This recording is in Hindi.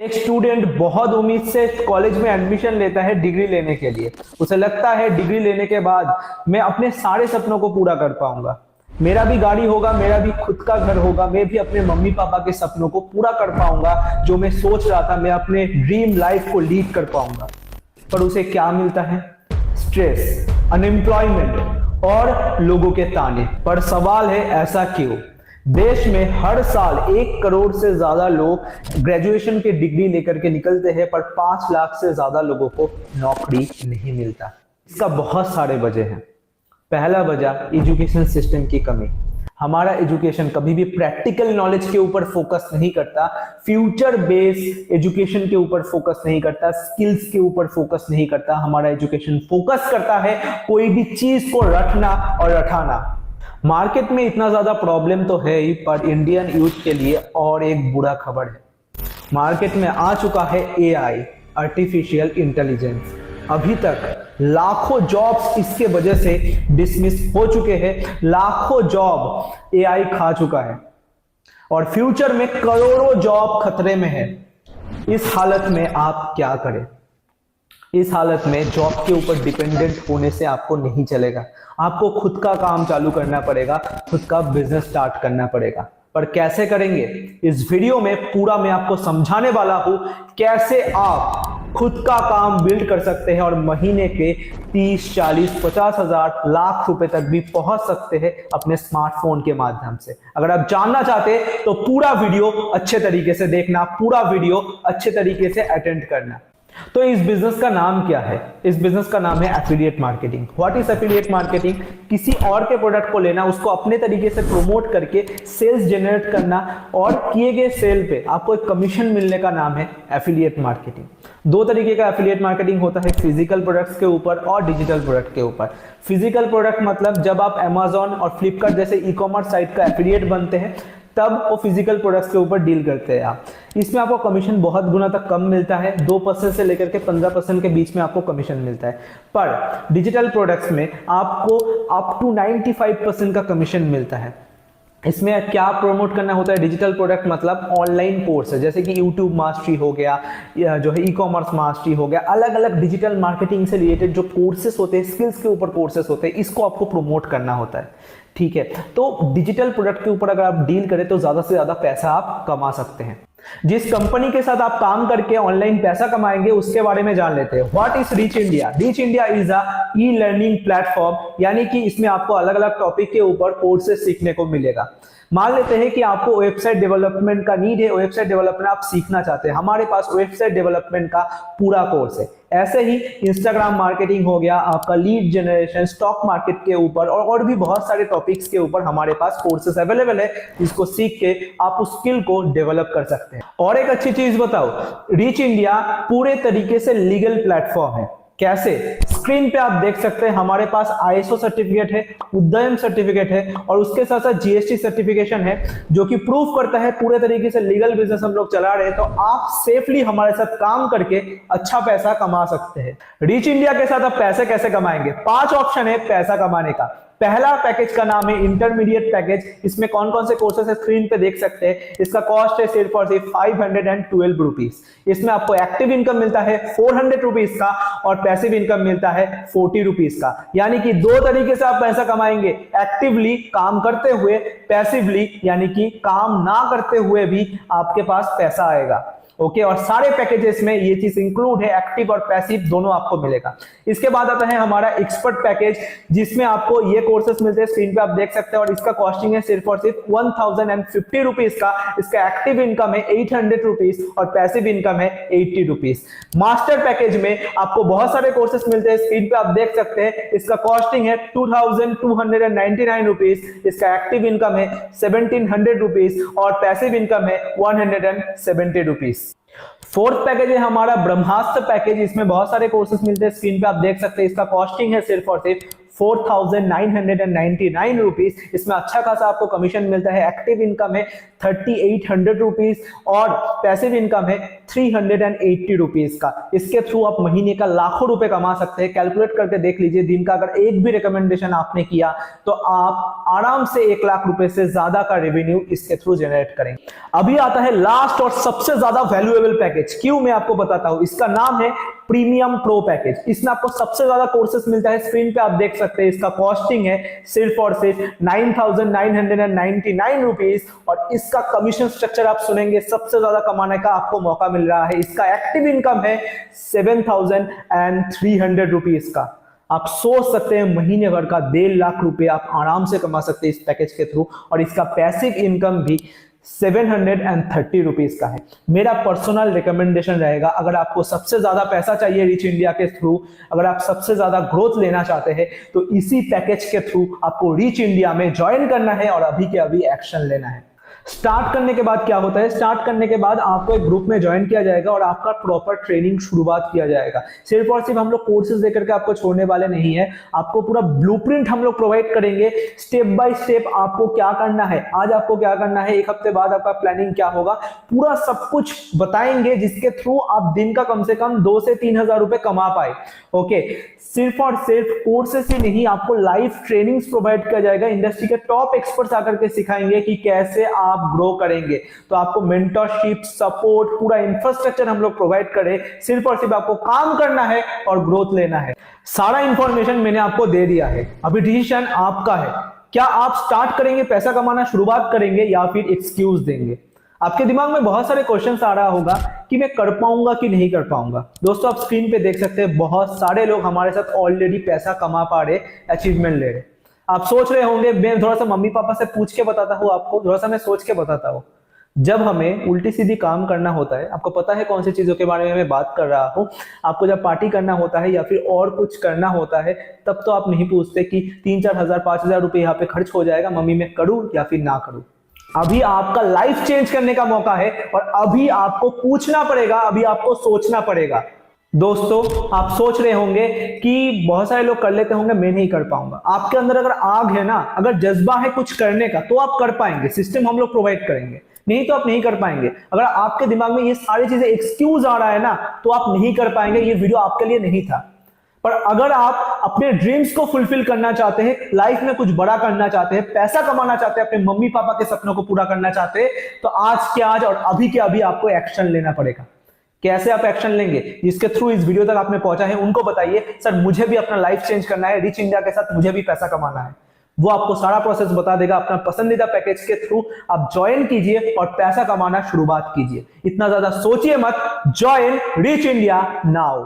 एक स्टूडेंट बहुत उम्मीद से कॉलेज में एडमिशन लेता है डिग्री लेने के लिए। उसे लगता है डिग्री लेने के बाद मैं अपने सारे सपनों को पूरा कर पाऊंगा, मेरा भी गाड़ी होगा, मेरा भी खुद का घर होगा, मैं भी अपने मम्मी पापा के सपनों को पूरा कर पाऊंगा। जो मैं सोच रहा था, मैं अपने ड्रीम लाइफ को लीड कर पाऊंगा। पर उसे क्या मिलता है? स्ट्रेस, अनएम्प्लॉयमेंट और लोगों के ताने। पर सवाल है, ऐसा क्यों? देश में हर साल 1 करोड़ से ज्यादा लोग ग्रेजुएशन की डिग्री लेकर के निकलते हैं, पर 5 लाख से ज्यादा लोगों को नौकरी नहीं मिलता। इसका बहुत सारे वजह हैं। पहला वजह एजुकेशन सिस्टम की कमी। हमारा एजुकेशन कभी भी प्रैक्टिकल नॉलेज के ऊपर फोकस नहीं करता, फ्यूचर बेस्ड एजुकेशन के ऊपर फोकस नहीं करता, स्किल्स के ऊपर फोकस नहीं करता। हमारा एजुकेशन फोकस करता है कोई भी चीज को रटना और रटाना। मार्केट में इतना ज्यादा प्रॉब्लम तो है ही, पर इंडियन यूथ के लिए और एक बुरा खबर है। मार्केट में आ चुका है एआई, आर्टिफिशियल इंटेलिजेंस। अभी तक लाखों जॉब्स इसके वजह से डिसमिस हो चुके हैं, लाखों जॉब एआई खा चुका है और फ्यूचर में करोड़ों जॉब खतरे में है। इस हालत में आप क्या करें? इस हालत में जॉब के ऊपर डिपेंडेंट होने से आपको नहीं चलेगा। आपको खुद का काम चालू करना पड़ेगा, खुद का बिजनेस स्टार्ट करना पड़ेगा। पर कैसे करेंगे? इस वीडियो में पूरा मैं आपको समझाने वाला हूं कैसे आप खुद का काम बिल्ड कर सकते हैं और महीने के 30, 40, 50 हजार, लाख रुपए तक भी पहुंच सकते हैं अपने स्मार्टफोन के माध्यम से। अगर आप जानना चाहते हैं तो पूरा वीडियो अच्छे तरीके से देखना, पूरा वीडियो अच्छे तरीके से अटेंड करना। तो इस बिजनेस का नाम क्या है? इस बिजनेस का नाम है affiliate marketing. What is affiliate marketing? किसी और के प्रोडक्ट को लेना, उसको अपने तरीके से प्रमोट करके सेल्स जनरेट करना और किए गए सेल पे आपको एक कमीशन मिलने का नाम है एफिलिएट मार्केटिंग। 2 तरीके का एफिलिएट मार्केटिंग होता है, फिजिकल प्रोडक्ट्स के ऊपर और डिजिटल प्रोडक्ट के ऊपर। फिजिकल प्रोडक्ट मतलब जब आप अमेजॉन और फ्लिपकार्ट जैसे ई कॉमर्स साइट का एफिलिएट बनते हैं, तब वो फिजिकल प्रोडक्ट्स के ऊपर डील करते हैं आप। इसमें आपको कमीशन बहुत गुना तक कम मिलता है, 2% से लेकर के 15% के बीच में आपको कमीशन मिलता है। पर डिजिटल प्रोडक्ट्स में आपको अप टू 95% का कमीशन मिलता है। इसमें क्या प्रमोट करना होता है? डिजिटल प्रोडक्ट मतलब ऑनलाइन कोर्स है, जैसे कि यूट्यूब मास्टरी हो गया, या जो है ई कॉमर्स मास्टरी हो गया, अलग अलग डिजिटल मार्केटिंग से रिलेटेड जो कोर्सेस होते हैं, स्किल्स के ऊपर कोर्सेस होते हैं, इसको आपको प्रमोट करना होता है। ठीक है, तो डिजिटल प्रोडक्ट के ऊपर अगर आप डील करें तो ज्यादा से ज्यादा पैसा आप कमा सकते हैं। जिस कंपनी के साथ आप काम करके ऑनलाइन पैसा कमाएंगे उसके बारे में जान लेते हैं। What is reach India? Reach India is a e learning platform, यानी कि इसमें आपको अलग अलग टॉपिक के ऊपर कोर्सेस सीखने को मिलेगा। मान लेते हैं कि आपको वेबसाइट डेवलपमेंट का नीड है, वेबसाइट डेवलपमेंट आप सीखना चाहते हैं, हमारे पास वेबसाइट डेवलपमेंट का पूरा कोर्स है। ऐसे ही इंस्टाग्राम मार्केटिंग हो गया, आपका लीड जनरेशन, स्टॉक मार्केट के ऊपर और भी बहुत सारे टॉपिक्स के ऊपर हमारे पास कोर्सेस अवेलेबल है, जिसको सीख के आप उस स्किल को डेवलप कर सकते हैं। और एक अच्छी चीज बताओ, रीच इंडिया पूरे तरीके से लीगल प्लेटफॉर्म है। कैसे? स्क्रीन पे आप देख सकते हैं हमारे पास आईएसओ सर्टिफिकेट है, उद्यम सर्टिफिकेट है और उसके साथ साथ जीएसटी सर्टिफिकेशन है, जो कि प्रूफ करता है पूरे तरीके से लीगल बिजनेस हम लोग चला रहे हैं। तो आप सेफली हमारे साथ काम करके अच्छा पैसा कमा सकते हैं। रीच इंडिया के साथ आप पैसे कैसे कमाएंगे? 5 ऑप्शन है पैसा कमाने का। पहला पैकेज का नाम है इंटरमीडिएट पैकेज। इसमें कौन कौन से कोर्सेस है स्क्रीन पे देख सकते हैं। इसका कॉस्ट है सिर्फ और सिर्फ 512 रुपीज। इसमें आपको एक्टिव इनकम मिलता है 400 रुपीज का और पैसिव इनकम मिलता है 40 रुपीज का। यानी कि 2 तरीके से आप पैसा कमाएंगे, एक्टिवली काम करते हुए, पैसिवली यानी कि काम ना करते हुए भी आपके पास पैसा आएगा। ओके, और सारे पैकेजेस में ये चीज इंक्लूड है, एक्टिव और पैसिव दोनों आपको मिलेगा। इसके बाद आता है हमारा एक्सपर्ट पैकेज, जिसमें आपको ये कोर्सेस मिलते हैं, स्क्रीन पे आप देख सकते हैं, और इसका कॉस्टिंग है सिर्फ और सिर्फ 1050 रुपीज का। इसका एक्टिव इनकम है 800 रुपीज और पैसिव इनकम है 80 रुपीज। मास्टर पैकेज में आपको बहुत सारे कोर्सेस मिलते हैं, स्क्रीन पे आप देख सकते हैं। इसका कॉस्टिंग है 2299 रुपीज। इसका एक्टिव इनकम है 1700 रुपीज और पैसिव इनकम है 170 रुपीज। फोर्थ पैकेज है हमारा ब्रह्मास्त्र पैकेज। इसमें बहुत सारे कोर्सेस मिलते हैं, स्क्रीन पे आप देख सकते हैं। इसका कॉस्टिंग है सिर्फ और सिर्फ 4,999 रुपीज। इसमें अच्छा खासा आपको कमीशन मिलता है। एक्टिव इनकम है 3,800 रुपीज और पैसिव इनकम है 380 रुपीज का। इसके थ्रू आप महीने का लाखों रुपए कमा सकते हैं। कैलकुलेट करके देख लीजिए, दिन का अगर एक भी रिकमेंडेशन आपने किया तो आप आराम से 1 लाख रुपए से ज्यादा का रेवेन्यू इसके थ्रू जनरेट करेंगे। अभी आता है लास्ट और सबसे ज्यादा वैल्यूएबल पैकेज। क्यों, मैं आपको बताता हूं। इसका नाम है प्रीमियम प्रो पैकेज। इसमें आपको सबसे ज्यादा कोर्सेस मिलता है। स्क्रीन पे आप देख सकते हैं, इसका कॉस्टिंग है सिर्फ और सिर्फ 9,999 रुपीज और इसका कमीशन स्ट्रक्चर आप सुनेंगे, सबसे ज्यादा कमाने का आपको मौका मिल रहा है। इसका एक्टिव इनकम है 7,300 रुपीज का। आप सोच सकते हैं महीने भर का 1.5 लाख रुपए आप आराम से कमा सकते हैं इस पैकेज के थ्रू। और इसका पैसिव इनकम भी 730 रुपीज का है। मेरा पर्सनल रिकमेंडेशन रहेगा, अगर आपको सबसे ज्यादा पैसा चाहिए रीच इंडिया के थ्रू, अगर आप सबसे ज्यादा ग्रोथ लेना चाहते हैं तो इसी पैकेज के थ्रू आपको रीच इंडिया में ज्वाइन करना है और अभी के अभी एक्शन लेना है। स्टार्ट करने के बाद क्या होता है, स्टार्ट करने के बाद आपको एक ग्रुप में ज्वाइन किया जाएगा और आपका प्रॉपर ट्रेनिंग शुरुआत किया जाएगा। सिर्फ और सिर्फ हम लोग कोर्सेज देकर के आपको छोड़ने वाले नहीं है, आपको पूरा ब्लूप्रिंट हम लोग प्रोवाइड करेंगे। स्टेप बाय स्टेप आपको क्या करना है, आज आपको क्या करना है, एक हफ्ते बाद आपका प्लानिंग क्या होगा, पूरा सब कुछ बताएंगे, जिसके थ्रू आप दिन का कम से कम 2 से 3 हजार रुपए कमा पाए। ओके, सिर्फ और सिर्फ कोर्सेस ही नहीं, आपको लाइव ट्रेनिंग्स प्रोवाइड किया जाएगा। इंडस्ट्री के टॉप एक्सपर्ट्स आकर के सिखाएंगे कि कैसे आप ग्रो करेंगे। तो आपको मेंटरशिप, सपोर्ट, पूरा इंफ्रास्ट्रक्चर हम लोग प्रोवाइड करें। सिर्फ और सिर्फ आपको काम करना है और ग्रोथ लेना है। सारा इंफॉर्मेशन मैंने आपको दे दिया है, अभी डिसीजन आपका है। क्या आप स्टार्ट करेंगे, पैसा कमाना शुरुआत करेंगे या फिर एक्सक्यूज देंगे। आपके दिमाग में बहुत सारे क्वेश्चंस आ रहा होगा कि मैं कर पाऊंगा कि नहीं कर पाऊंगा। दोस्तों, आप स्क्रीन पे देख सकते हैं बहुत सारे लोग हमारे साथ ऑलरेडी पैसा कमा पा रहे, अचीवमेंट ले रहे। आप सोच रहे होंगे मैं थोड़ा सा मम्मी पापा से पूछ के बताता हूं आपको, थोड़ा सा मैं सोच के बताता हूं। जब हमें उल्टी सीधी काम करना होता है, आपको पता है कौन सी चीजों के बारे में मैं बात कर रहा हूं, आपको जब पार्टी करना होता है या फिर और कुछ करना होता है, तब तो आप नहीं पूछते कि 3-4 हजार 5,000 रुपए यहाँ पे खर्च हो जाएगा, मम्मी मैं करूं या फिर ना करूं। अभी आपका लाइफ चेंज करने का मौका है और अभी आपको पूछना पड़ेगा, अभी आपको सोचना पड़ेगा। दोस्तों, आप सोच रहे होंगे कि बहुत सारे लोग कर लेते होंगे, मैं नहीं कर पाऊंगा। आपके अंदर अगर आग है ना, अगर जज्बा है कुछ करने का, तो आप कर पाएंगे। सिस्टम हम लोग प्रोवाइड करेंगे, नहीं तो आप नहीं कर पाएंगे। अगर आपके दिमाग में ये सारी चीजें एक्सक्यूज आ रहा है ना, तो आप नहीं कर पाएंगे। ये वीडियो आपके लिए नहीं था। पर अगर आप अपने ड्रीम्स को फुलफिल करना चाहते हैं, लाइफ में कुछ बड़ा करना चाहते हैं, पैसा कमाना चाहते हैं, अपने मम्मी पापा के सपनों को पूरा करना चाहते हैं, तो आज के आज और अभी के अभी आपको एक्शन लेना पड़ेगा। कैसे आप एक्शन लेंगे, जिसके थ्रू इस वीडियो तक आपने पहुंचा है, उनको बताइए सर मुझे भी अपना लाइफ चेंज करना है, रिच इंडिया के साथ मुझे भी पैसा कमाना है। वो आपको सारा प्रोसेस बता देगा। अपना पसंदीदा पैकेज के थ्रू आप ज्वाइन कीजिए और पैसा कमाना शुरुआत कीजिए। इतना ज्यादा सोचिए मत, ज्वाइन रिच इंडिया नाउ।